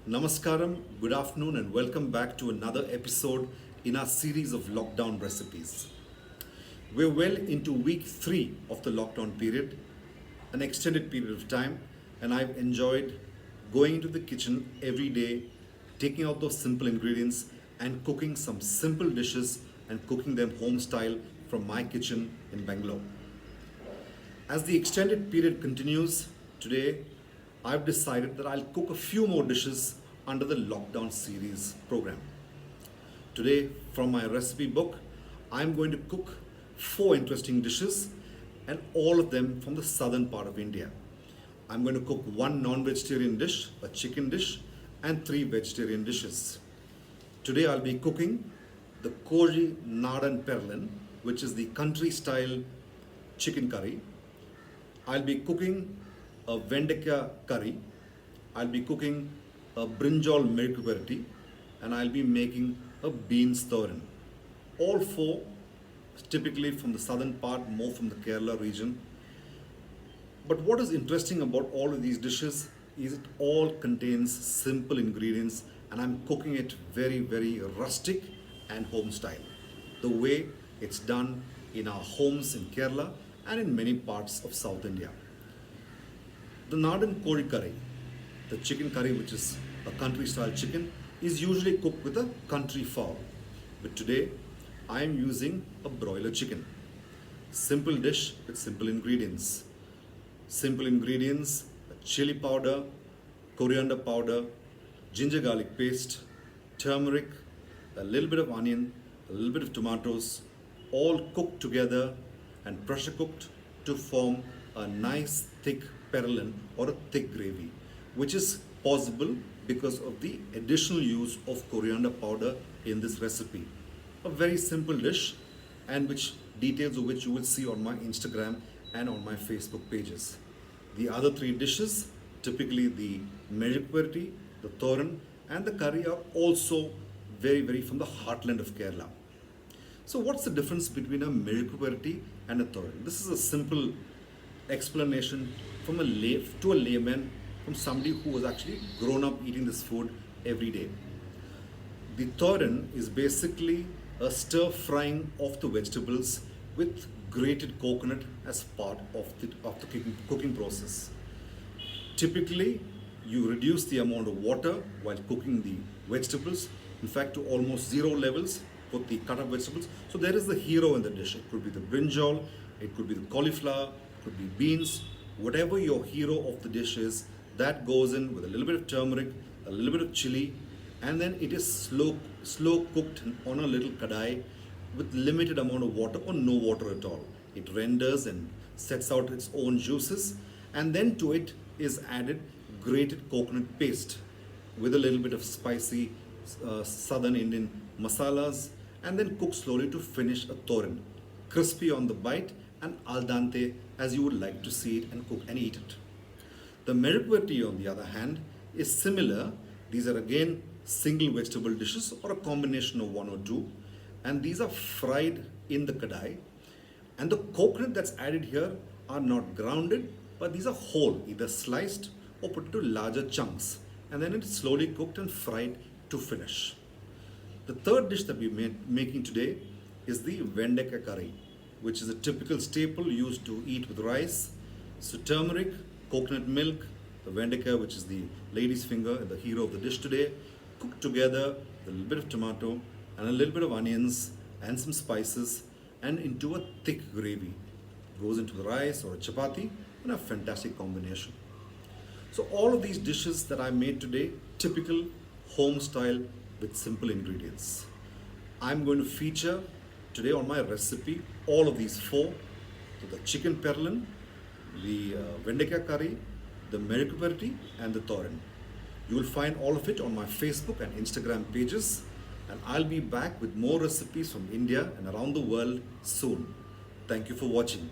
Namaskaram, good afternoon, and welcome back to another episode in our series of lockdown recipes. We're well into week 3 of the lockdown period, an extended period of time, and I've enjoyed going into the kitchen every day, taking out those simple ingredients and cooking some simple dishes and cooking them home style from my kitchen in Bangalore. As the extended period continues, today I've decided that I'll cook a few more dishes under the lockdown series program. Today, from my recipe book, I'm going to cook 4 interesting dishes and all of them from the southern part of India. I'm going to cook 1 non-vegetarian dish, a chicken dish, and 3 vegetarian dishes. Today I'll be cooking the Koji Nadan Perlan, which is the country style chicken curry. I'll be cooking a Vendeka curry. I'll be cooking a brinjal melkuperty, and I'll be making a beans thoran. All 4 typically from the southern part, more from the Kerala region. But what is interesting about all of these dishes is it all contains simple ingredients, and I'm cooking it very, very rustic and home style. The way it's done in our homes in Kerala and in many parts of South India. The Nadan Kori curry, the chicken curry, which is a country style chicken, is usually cooked with a country fowl. But today I am using a broiler chicken. Simple dish with simple ingredients. Simple ingredients: chili powder, coriander powder, ginger garlic paste, turmeric, a little bit of onion, a little bit of tomatoes, all cooked together and pressure cooked to form a nice thick perlan or a thick gravy, which is possible because of the additional use of coriander powder in this recipe. A very simple dish, and which details of which you will see on my Instagram and on my Facebook pages. The other 3 dishes, typically the melkuperty, the thoran, and the curry, are also very, very from the heartland of Kerala. So what's the difference between a melkuperty and a thoran? This is a simple explanation from a layman, from somebody who was actually grown up eating this food every day. The thoran is basically a stir frying of the vegetables with grated coconut as part of the cooking process. Typically, you reduce the amount of water while cooking the vegetables, in fact to almost 0 levels for the cut up vegetables. So there is the hero in the dish. It could be the brinjal, it could be the cauliflower, it could be beans, whatever your hero of the dish is, that goes in with a little bit of turmeric, a little bit of chili, and then it is slow cooked on a little kadai with limited amount of water or no water at all. It renders and sets out its own juices, and then to it is added grated coconut paste with a little bit of spicy southern Indian masalas, and then cooked slowly to finish a thoran, crispy on the bite and al dente as you would like to see it and cook and eat it. The melkuperty, on the other hand, is similar. These are again single vegetable dishes or a combination of 1 or 2, and these are fried in the kadai, and the coconut that's added here are not grounded, but these are whole, either sliced or put into larger chunks, and then it's slowly cooked and fried to finish. The third dish that we're making today is the Vendeka curry, which is a typical staple used to eat with rice. So turmeric, coconut milk, the Vendeka, which is the lady's finger, the hero of the dish today, cooked together with a little bit of tomato and a little bit of onions and some spices, and into a thick gravy. Goes into the rice or a chapati, and a fantastic combination. So all of these dishes that I made today, typical home style with simple ingredients. I'm going to feature today on my recipe all of these 4: so the chicken perlan, the Vendeka curry, the melkuperty, and the thoran. You will find all of it on my Facebook and Instagram pages, and I'll be back with more recipes from India and around the world soon. Thank you for watching.